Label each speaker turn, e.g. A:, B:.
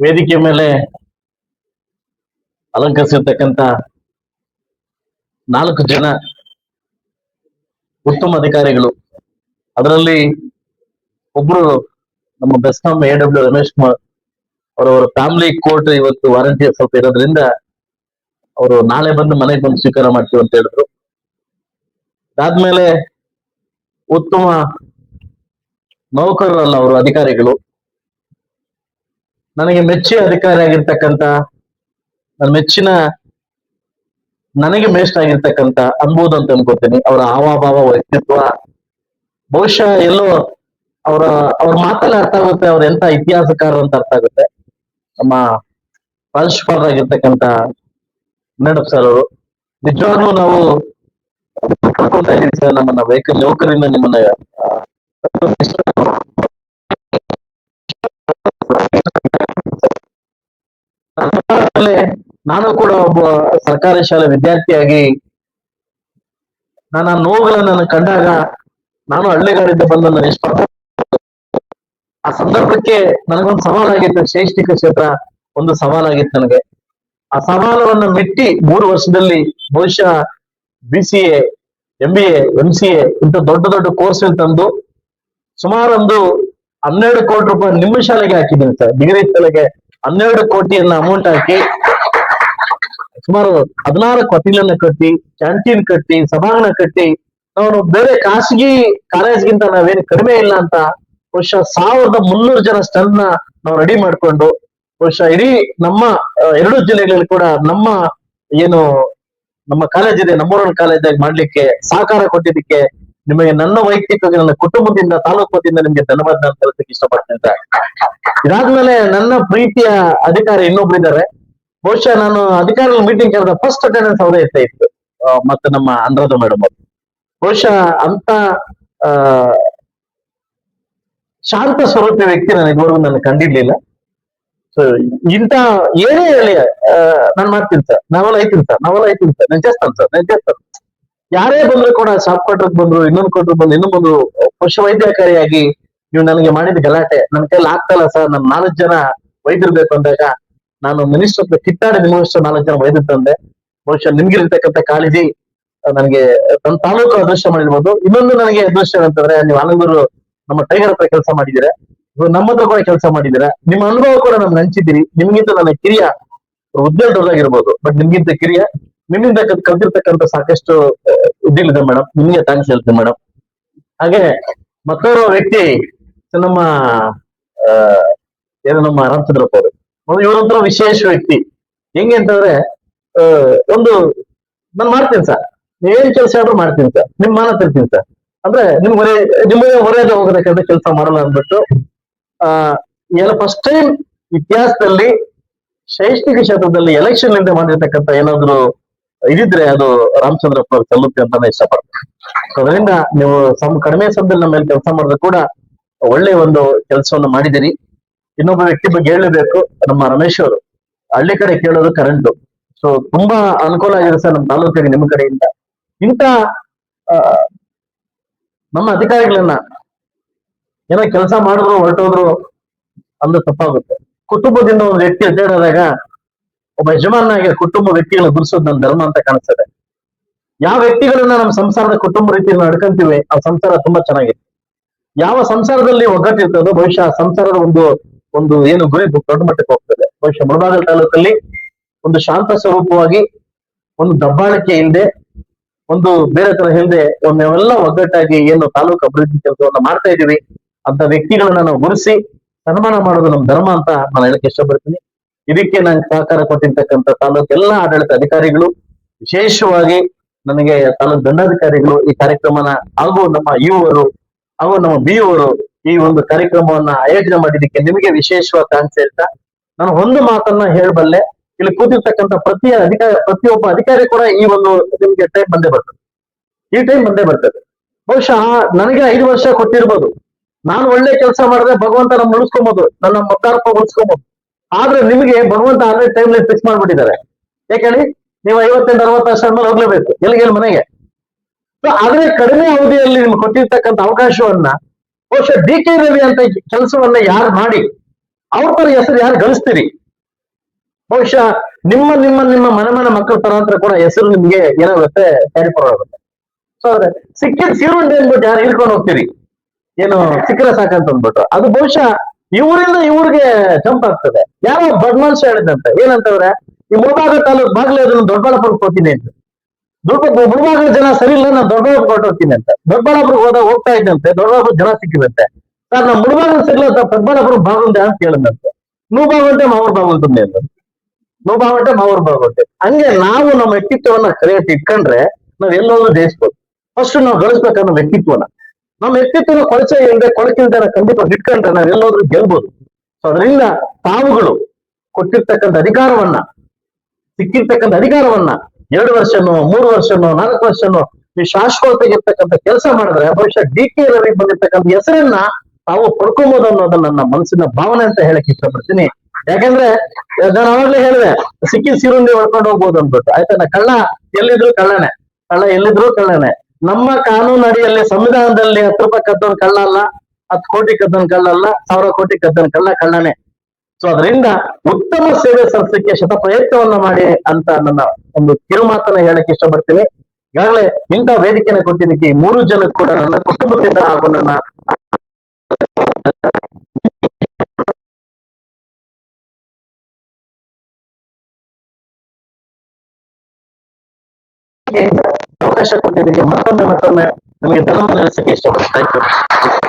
A: ವೇದಿಕೆ ಮೇಲೆ ಅಲಂಕರಿಸಿರ್ತಕ್ಕಂಥ 4 ಜನ ಉತ್ತಮ ಅಧಿಕಾರಿಗಳು. ಅದರಲ್ಲಿ ಒಬ್ರು ನಮ್ಮ ಬೆಸ್ಕಾಂ AW ರಮೇಶ್ ಕುಮಾರ್ ಅವರವರ ಫ್ಯಾಮಿಲಿ ಕೋರ್ಟ್ ಇವತ್ತು ವಾರಂಟಿ ಸ್ವಲ್ಪ ಇರೋದ್ರಿಂದ ಅವರು ನಾಳೆ ಬಂದು ಮನೆಗೆ ಬಂದು ಸ್ವೀಕಾರ ಮಾಡ್ತೀವಿ ಅಂತ ಹೇಳಿದ್ರು. ಅದಾದ್ಮೇಲೆ ಉತ್ತಮ ನೌಕರರಲ್ಲ ಅವರು ಅಧಿಕಾರಿಗಳು. ನನಗೆ ಮೆಚ್ಚಿನ ಅಧಿಕಾರಿ ಆಗಿರ್ತಕ್ಕಂಥ ನನ್ನ ಮೆಚ್ಚಿನ ನನಗೆ ಮೇಸ್ಟ್ ಆಗಿರ್ತಕ್ಕಂಥ ಅನ್ಬೋದು ಅಂತ ಅನ್ಕೋತೀನಿ. ಅವರ ಹಾವಭಾವ ವ್ಯಕ್ತಿತ್ವ ಬಹುಶಃ ಎಲ್ಲೋ ಅವ್ರ ಮಾತಲ್ಲಿ ಅರ್ಥ ಆಗುತ್ತೆ ಅವ್ರ ಎಂತ ಇತಿಹಾಸಕಾರರು ಅಂತ ಅರ್ಥ ಆಗುತ್ತೆ. ನಮ್ಮ ಪ್ರಾಂಶುಪಾಲರಾಗಿರ್ತಕ್ಕಂಥ ಮೇಡಮ್ ಸರ್ ಅವರು ನಿಜವಾಗ್ಲೂ ನಾವು ಕಳ್ಕೊಂತಾ ಇದೀವಿ ಸರ್. ನಮ್ಮನ್ನ ವೆಹಿಕಲ್ ನೌಕರಿಂದ ನಿಮ್ಮನ್ನ ನಾನು ಕೂಡ ಒಬ್ಬ ಸರ್ಕಾರಿ ಶಾಲೆ ವಿದ್ಯಾರ್ಥಿಯಾಗಿ ನನ್ನ ನೋವುಗಳನ್ನ ಕಂಡಾಗ ನಾನು ಹಳ್ಳಿಗಾಡಿಂದ ಬಂದ ಎಷ್ಟು ಆ ಸಂದರ್ಭಕ್ಕೆ ನನಗೊಂದು ಸವಾಲಾಗಿತ್ತು. ಶೈಕ್ಷಣಿಕ ಕ್ಷೇತ್ರ ಒಂದು ಸವಾಲಾಗಿತ್ತು ನನಗೆ. ಆ ಸವಾಲವನ್ನು ಮೆಟ್ಟಿ 3 ವರ್ಷದಲ್ಲಿ ಬಹುಶಃ BCA, MBA, MCA ಇಂಥ ದೊಡ್ಡ ದೊಡ್ಡ ಕೋರ್ಸ್ ತಂದು ಸುಮಾರು ಒಂದು 12 ಕೋಟಿ ರೂಪಾಯಿ ನಿಮ್ಮ ಶಾಲೆಗೆ ಹಾಕಿದ್ದೀನಿ ಸರ್. ಡಿಗ್ರಿ ಶಾಲೆಗೆ 12 ಕೋಟಿಯನ್ನ ಅಮೌಂಟ್ ಹಾಕಿ ಸುಮಾರು 16 ಕೊಠಡಿಗಳನ್ನ ಕಟ್ಟಿ, ಕ್ಯಾಂಟೀನ್ ಕಟ್ಟಿ, ಸಭಾಂಗಣ ಕಟ್ಟಿ, ನಾವು ಬೇರೆ ಖಾಸಗಿ ಕಾಲೇಜ್ಗಿಂತ ನಾವೇನು ಕಡಿಮೆ ಇಲ್ಲ ಅಂತ ಬಹುಶಃ 1300 ಜನ ಸ್ಟನ್ ನಾವು ರೆಡಿ ಮಾಡ್ಕೊಂಡು ಬಹುಶಃ ಇಡೀ ನಮ್ಮ 2 ಜಿಲ್ಲೆಗಳಲ್ಲಿ ಕೂಡ ನಮ್ಮ ಕಾಲೇಜ್ ಇದೆ, ನಮ್ಮೂರನ್ ಕಾಲೇಜಾಗಿ ಮಾಡ್ಲಿಕ್ಕೆ ಸಹಕಾರ ಕೊಟ್ಟಿದ್ದಕ್ಕೆ ನಿಮಗೆ ನನ್ನ ವೈಯಕ್ತಿಕ ನನ್ನ ಕುಟುಂಬದಿಂದ ತಾಲೂಕು ವತಿಯಿಂದ ನಿಮ್ಗೆ ಧನ್ಯವಾದ ಅಂತ ಹೇಳೋದಕ್ಕೆ ಇಷ್ಟಪಡ್ತೀನಿ ಸರ್. ಇದಾದ್ಮೇಲೆ ನನ್ನ ಪ್ರೀತಿಯ ಅಧಿಕಾರಿ ಇನ್ನೊಬ್ರು ಇದ್ದಾರೆ. ಬಹುಶಃ ನಾನು ಅಧಿಕಾರಿಗಳ ಮೀಟಿಂಗ್ ಕರೆದ ಫಸ್ಟ್ ಅಟೆಂಡೆನ್ಸ್ ಅವರೇ ಇತ್ತು. ಮತ್ತೆ ನಮ್ಮ ಅನುರಾಧ ಮೇಡಮ್ ಅವರು ಬಹುಶಃ ಅಂತ ಶಾಂತ ಸ್ವರೂಪ ವ್ಯಕ್ತಿ ನಾನು ಇದುವರೆಗೂ ನಾನು ಕಂಡಿರ್ಲಿಲ್ಲ. ಸೊ ಇಂತ ಏನೇ ಹೇಳಿ ನಾನು ಮಾಡ್ತೀನಿ ಸರ್, ನಾವೆಲ್ಲ ಐತೀನಿ ಸರ್, ನಾನು చేస్తాను ಸರ್. ಯಾರೇ ಬಂದ್ರು ಕೂಡ ಶಾಪ್ ಕೊಟ್ರಕ್ ಬಂದ್ರು, ಇನ್ನೊಂದು ಕೊಟ್ರು ಬಂದ್ರು, ಇನ್ನೊಂದು ಪಶು ವೈದ್ಯಾಧಿಕಾರಿಯಾಗಿ ನೀವು ನನಗೆ ಮಾಡಿದ ಗಲಾಟೆ ನನ್ನ ಕೈಲಿ ಆಗ್ತಾ ಇಲ್ಲ ಸರ್. ನನ್ 4 ಜನ ವೈದ್ಯರು ಬೇಕು ಅಂದಾಗ ನಾನು ಮಿನಿಸ್ಟರ್ ಹತ್ರ ಕಿತ್ತಾಡಿ ನಿಮ್ಮಷ್ಟು 4 ಜನ ವೈದ್ಯರು ತಂದೆ. ಬಹುಶಃ ನಿಮ್ಗಿರ್ತಕ್ಕಂಥ ಕಾಳಜಿ ನನಗೆ ನನ್ನ ತಾಲೂಕು ಅದೃಷ್ಟ ಮಾಡಿರ್ಬೋದು. ಇನ್ನೊಂದು ನನಗೆ ಅದೃಷ್ಟ ಅಂತಂದ್ರೆ ನೀವು ಆನಂದೂರು ನಮ್ಮ ಟೈಗರ್ ಹತ್ರ ಕೆಲಸ ಮಾಡಿದ್ದೀರಾ, ನಮ್ಮ ಹತ್ರ ಕೂಡ ಕೆಲಸ ಮಾಡಿದ್ದೀರಾ. ನಿಮ್ಮ ಅನುಭವ ಕೂಡ ನಮ್ಗೆ ಹಂಚಿದ್ದೀರಿ. ನಿಮ್ಗಿಂತ ನನ್ನ ಕಿರಿಯ ಉದ್ಯೋಗ ದೊಡ್ಡದಾಗಿರ್ಬೋದು, ಬಟ್ ನಿಮ್ಗಿಂತ ಕಿರಿಯ ನಿಮ್ಮಿಂದ ಕಲ್ತಿರ್ತಕ್ಕಂಥ ಸಾಕಷ್ಟು ಉದ್ಯೋಗ ಮೇಡಮ್, ನಿಮ್ಗೆ ಥ್ಯಾಂಕ್ಸ್ ಹೇಳ್ತೀನಿ ಮೇಡಮ್. ಹಾಗೆ ಮತ್ತೋರ್ವ ವ್ಯಕ್ತಿ ನಮ್ಮ ನಮ್ಮ ರಾಮಚಂದ್ರಪ್ಪ ಅವರು, ಇವರೊಂಥರ ವಿಶೇಷ ವ್ಯಕ್ತಿ. ಹೆಂಗೆ ಅಂತಂದ್ರೆ ಒಂದು ನಾನು ಮಾಡ್ತೀನಿ ಸರ್, ನೀವೇನ್ ಕೆಲಸ ಆದ್ರೂ ಮಾಡ್ತೀನಿ ಸರ್, ನಿಮ್ ಮಾನ ತಿರ್ತೀನಿ ಸರ್, ಅಂದ್ರೆ ನಿಮಗೆ ಹೊರೆಯದೆ ಹೋಗಬೇಕಂತ ಕೆಲಸ ಮಾಡಲ್ಲ ಅಂದ್ಬಿಟ್ಟು ಎಲ್ಲ ಫಸ್ಟ್ ಟೈಮ್ ಇತಿಹಾಸದಲ್ಲಿ ಶೈಕ್ಷಣಿಕ ಕ್ಷೇತ್ರದಲ್ಲಿ ಎಲೆಕ್ಷನ್ ನಿಂದ ಮಾಡಿರ್ತಕ್ಕಂಥ ಏನಾದ್ರು ಇದಿದ್ರೆ ಅದು ರಾಮಚಂದ್ರಪ್ಪ ಅವ್ರು ಸಲ್ಲುತ್ತೆ ಅಂತ ನಾನು ಇಷ್ಟಪಡ್ತೀನಿ. ಅದರಿಂದ ನೀವು ಕಡಿಮೆ ಸಮಯದಲ್ಲಿ ನಮ್ಮ ಮೇಲೆ ಕೆಲಸ ಮಾಡಿದ್ರು ಕೂಡ ಒಳ್ಳೆ ಒಂದು ಕೆಲಸವನ್ನು ಮಾಡಿದಿರಿ. ಇನ್ನೊಬ್ಬ ವ್ಯಕ್ತಿ ಬಗ್ಗೆ ಹೇಳಬೇಕು, ನಮ್ಮ ರಮೇಶ್ ಅವರು ಹಳ್ಳಿ ಕಡೆ ಕೇಳೋದು ಕರೆಂಟು. ಸೊ ತುಂಬಾ ಅನುಕೂಲ ಆಗಿದೆ ಸರ್ ನಮ್ಮ ತಾಲೂಕಿಗೆ ನಿಮ್ಮ ಕಡೆಯಿಂದ. ಇಂಥ ನಮ್ಮ ಅಧಿಕಾರಿಗಳನ್ನ ಏನೋ ಕೆಲಸ ಮಾಡಿದ್ರು ಹೊರಟೋದ್ರು ಅಂದ್ರೆ ತಪ್ಪಾಗುತ್ತೆ. ಕುಟುಂಬದಿಂದ ಒಂದು ವ್ಯಕ್ತಿ ಅಡ್ಡಾಡಿದಾಗ ಒಬ್ಬ ಯಜಮಾನಾಗಿ ಕುಟುಂಬ ವ್ಯಕ್ತಿಗಳನ್ನ ಗುರುಸೋದು ನನ್ನ ಧರ್ಮ ಅಂತ ಕಾಣಿಸ್ತದೆ. ಯಾವ ವ್ಯಕ್ತಿಗಳನ್ನ ನಮ್ಮ ಸಂಸಾರದ ಕುಟುಂಬ ರೀತಿಯಲ್ಲಿ ನಡ್ಕೊಂತೀವಿ ಆ ಸಂಸಾರ ತುಂಬಾ ಚೆನ್ನಾಗಿದೆ. ಯಾವ ಸಂಸಾರದಲ್ಲಿ ಒಗ್ಗಟ್ಟಿರ್ತದೋ ಬಹುಶಃ ಆ ಸಂಸಾರದ ಒಂದು ಏನು ಗುರಿ ದೊಡ್ಡ ಮಟ್ಟಕ್ಕೆ ಹೋಗ್ತದೆ. ಬಹುಶಃ ಮುಳಬಾಗಿಲು ತಾಲೂಕಲ್ಲಿ ಒಂದು ಶಾಂತ ಸ್ವರೂಪವಾಗಿ, ಒಂದು ದಬ್ಬಾಳಿಕೆ ಇಲ್ಲದೆ, ಒಂದು ಬೇರೆ ತರ ಇಲ್ಲದೆ ನಾವೆಲ್ಲ ಒಗ್ಗಟ್ಟಾಗಿ ಏನು ತಾಲೂಕು ಅಭಿವೃದ್ಧಿ ಕೆಲಸವನ್ನ ಮಾಡ್ತಾ ಇದೀವಿ ಅಂತ ವ್ಯಕ್ತಿಗಳನ್ನ ನಾವು ಗುರುಸಿ ಸನ್ಮಾನ ಮಾಡೋದು ನಮ್ಮ ಧರ್ಮ ಅಂತ ನಾನು ಹೇಳಕ್ಕೆ ಇಷ್ಟಪಡ್ತೀನಿ. ಇದಕ್ಕೆ ನಾನು ಸಹಕಾರ ಕೊಟ್ಟಿರ್ತಕ್ಕಂಥ ತಾಲೂಕು ಎಲ್ಲ ಆಡಳಿತ ಅಧಿಕಾರಿಗಳು, ವಿಶೇಷವಾಗಿ ನನಗೆ ತಾಲೂಕು ದಂಡಾಧಿಕಾರಿಗಳು ಈ ಕಾರ್ಯಕ್ರಮನ ಹಾಗೂ ನಮ್ಮ ಇವರು ಹಾಗೂ ನಮ್ಮ BO ಈ ಒಂದು ಕಾರ್ಯಕ್ರಮವನ್ನ ಆಯೋಜನೆ ಮಾಡಿದ್ದಕ್ಕೆ ನಿಮಗೆ ವಿಶೇಷವಾದ ಥ್ಯಾಂಕ್ಸ್ ಹೇಳ್ತಾ ನಾನು ಒಂದು ಮಾತನ್ನ ಹೇಳಬಲ್ಲೆ. ಇಲ್ಲಿ ಕೂತಿರ್ತಕ್ಕಂಥ ಪ್ರತಿಯೊಬ್ಬ ಅಧಿಕಾರಿ ಕೂಡ ಈ ಒಂದು ನಿಮ್ಗೆ ಟೈಮ್ ಬಂದೇ ಬರ್ತದೆ. ಬಹುಶಃ ನನಗೆ 5 ವರ್ಷ ಕೊಟ್ಟಿರ್ಬೋದು, ನಾನು ಒಳ್ಳೆ ಕೆಲಸ ಮಾಡಿದ್ರೆ ಭಗವಂತ ನಮ್ಮ ಉಳಿಸ್ಕೊಬೋದು, ನನ್ನ ಮತ್ತಾರಪ್ಪ ಉಳಿಸ್ಕೊಬೋದು. ಆದ್ರೆ ನಿಮಗೆ ಭಗವಂತ ಆಲ್ರೆಡಿ ಟೈಮ್ ಲೈನ್ ಫಿಕ್ಸ್ ಮಾಡ್ಬಿಟ್ಟಿದ್ದಾರೆ. ಯಾಕೇಳಿ ನೀವು 58-60 ವರ್ಷ ಆದ್ಮೇಲೆ ಹೋಗ್ಲೇಬೇಕು ಎಲ್ಲಿಗೆ ಮನೆಗೆ. ಆದ್ರೆ ಕಡಿಮೆ ಅವಧಿಯಲ್ಲಿ ನಿಮ್ಗೆ ಕೊಟ್ಟಿರ್ತಕ್ಕಂಥ ಅವಕಾಶವನ್ನ ಬಹುಶಃ DK ರವಿ ಅಂತ ಕೆಲಸವನ್ನ ಯಾರು ಮಾಡಿ ಅವ್ರ ತರ ಹೆಸರು ಯಾರು ಗಳಿಸ್ತೀರಿ? ಬಹುಶಃ ನಿಮ್ಮ ಮನೆ ಮಕ್ಕಳ ತರಾಂತರ ಕೂಡ ಹೆಸರು ನಿಮ್ಗೆ ಏನಾಗುತ್ತೆ, ಕ್ಯಾರಿಫಾರ್ ಆಗುತ್ತೆ. ಸೊ ಆದ್ರೆ ಸಿಕ್ಕಿದ ಸೀರುಂಡೆ ಅಂದ್ಬಿಟ್ಟು ಯಾರು ಹಿಡ್ಕೊಂಡು ಹೋಗ್ತೀರಿ, ಏನು ಸಿಕ್ಕರೆ ಸಾಕಂತ ಅಂದ್ಬಿಟ್ಟು, ಅದು ಬಹುಶಃ ಇವರಿಂದ ಇವ್ರಿಗೆ ಜಂಪ್ ಆಗ್ತದೆ. ಯಾರೋ ಬದ್ಮಾಂಶ ಹೇಳಿದಂತೆ, ಏನಂತಂದ್ರೆ ಈ ಮುಳಬಾಗ ತಾಲೂಕ್ ಬಾಗ್ಲೇ ಅದನ್ನ ದೊಡ್ಡಬಳ್ಳಾಪುರಕ್ಕೆ ಹೋಗ್ತೀನಿ ಅಂತ. ಮುಳಬಾಗಲ ಜನ ಸರಿ ಇಲ್ಲ, ನಾನು ದೊಡ್ಡಬಳ್ಳಾಪುರ ಹೊರಟೋಗ್ತೀನಿ ಅಂತ. ದೊಡ್ಡಬಳ್ಳಾಪುರಕ್ಕೆ ಹೋಗ್ತಾ ಇದ್ದಂತೆ, ದೊಡ್ಡಬಳ್ಳಾಪುರ ಜನ ಸಿಕ್ಕಿದಂತೆ. ಸರ್ ನಮ್ಮ ಮುಳಬಾಗಲ್ ಸಿಗ್ಲ ದೊಡ್ಡಬಳ್ಳಾಪುರ ಬಾಗುಂದೆ ಅಂತ ಕೇಳಿದಂತೆ. ನೀವು ಬಾಗುಂಟೆ ಮಾವ್ರ ಬಾಗುಂಟೆ ಅಂತ, ನೀವು ಬಾಗುಂಟೆ ಮಾವ್ರ ಬಾಗುಂಟೆ. ಹಂಗೆ ನಾವು ನಮ್ಮ ವ್ಯಕ್ತಿತ್ವವನ್ನ ಸರಿಯಾಗಿ ಇಟ್ಕೊಂಡ್ರೆ ನಾವ್ ಎಲ್ಲೋದ್ರೂ ಜಯಿಸ್ಬೋದು. ಫಸ್ಟ್ ನಾವು ಗಳಿಸ್ಬೇಕನ್ನೋ ವ್ಯಕ್ತಿತ್ವನ, ನಮ್ಮ ವ್ಯಕ್ತಿತ್ವನ ಕೊಳಕಿಲ್ದೆ ಖಂಡಿತ ಇಟ್ಕೊಂಡ್ರೆ ನಾವ್ ಎಲ್ಲೋದ್ರೂ ಗೆಲ್ಬೋದು. ಸೊ ಅದರಿಂದ ತಾವುಗಳು ಕೊಟ್ಟಿರ್ತಕ್ಕಂಥ ಅಧಿಕಾರವನ್ನ, ಸಿಕ್ಕಿರ್ತಕ್ಕಂಥ ಅಧಿಕಾರವನ್ನ 2 ವರ್ಷನೋ 3 ವರ್ಷನೋ 4 ವರ್ಷನೋ ಈ ಶಾಶ್ವತಗಿರ್ತಕ್ಕಂಥ ಕೆಲಸ ಮಾಡಿದ್ರೆ ಬಹುಶಃ ಡಿ.ಕೆ. ರವಿ ಬಂದಿರ್ತಕ್ಕಂಥ ಹೆಸರನ್ನ ತಾವು ಪಡ್ಕೊಬಹುದು ಅನ್ನೋದನ್ನ ನನ್ನ ಮನಸ್ಸಿನ ಭಾವನೆ ಅಂತ ಹೇಳಕ್ ಇಷ್ಟಪಡ್ತೀನಿ. ಯಾಕಂದ್ರೆ ನಾನು ಅವಾಗ್ಲೇ ಹೇಳಿದೆ, ಸಿಕ್ಕಿದ ಸೀರುಂಡಿ ಹೊಡ್ಕೊಂಡು ಹೋಗ್ಬೋದು ಅಂದ್ಬಿಟ್ಟು. ಆಯ್ತಾ, ಕಳ್ಳ ಎಲ್ಲಿದ್ರು ಕಳ್ಳನೇ, ಕಳ್ಳ ಎಲ್ಲಿದ್ರು ಕಳ್ಳನೇ. ನಮ್ಮ ಕಾನೂನು ಅಡಿಯಲ್ಲಿ, ಸಂವಿಧಾನದಲ್ಲಿ 10 ರೂಪಾಯಿ ಕದ್ದವನ್ ಕಳ್ಳ ಅಲ್ಲ, 10 ಕೋಟಿ ಕದ್ದವನ್ ಕಳ್ಳ ಅಲ್ಲ, 1000 ಕೋಟಿ ಕದ್ದವನ್ ಕಳ್ಳನೇ. ಸೊ ಅದರಿಂದ ಉತ್ತಮ ಸೇವೆ ಸಲ್ಲಿಸಲಿಕ್ಕೆ ಶತ ಪ್ರಯತ್ನವನ್ನ ಮಾಡಿ ಅಂತ ನನ್ನ ಒಂದು ಕಿರುಮಾತನ್ನ ಹೇಳಕ್ ಇಷ್ಟಪಡ್ತೀನಿ. ಈಗಾಗಲೇ ಇಂಥ ವೇದಿಕೆನ ಕೊಟ್ಟಿದ್ದಕ್ಕೆ 3 ಜನಕ್ಕೆ ಕೂಡ ನನ್ನ ಕುಟುಂಬದಿಂದ ಹಾಗೂ ನನ್ನ ಅವಕಾಶ ಕೊಟ್ಟಿದ್ದಕ್ಕೆ ಮತ್ತೊಮ್ಮೆ ನಮಗೆ ಧನ್ಯವಾದ ತಿಳಿಸಕ್ಕೆ ಇಷ್ಟಪಡ್ತೀನಿ.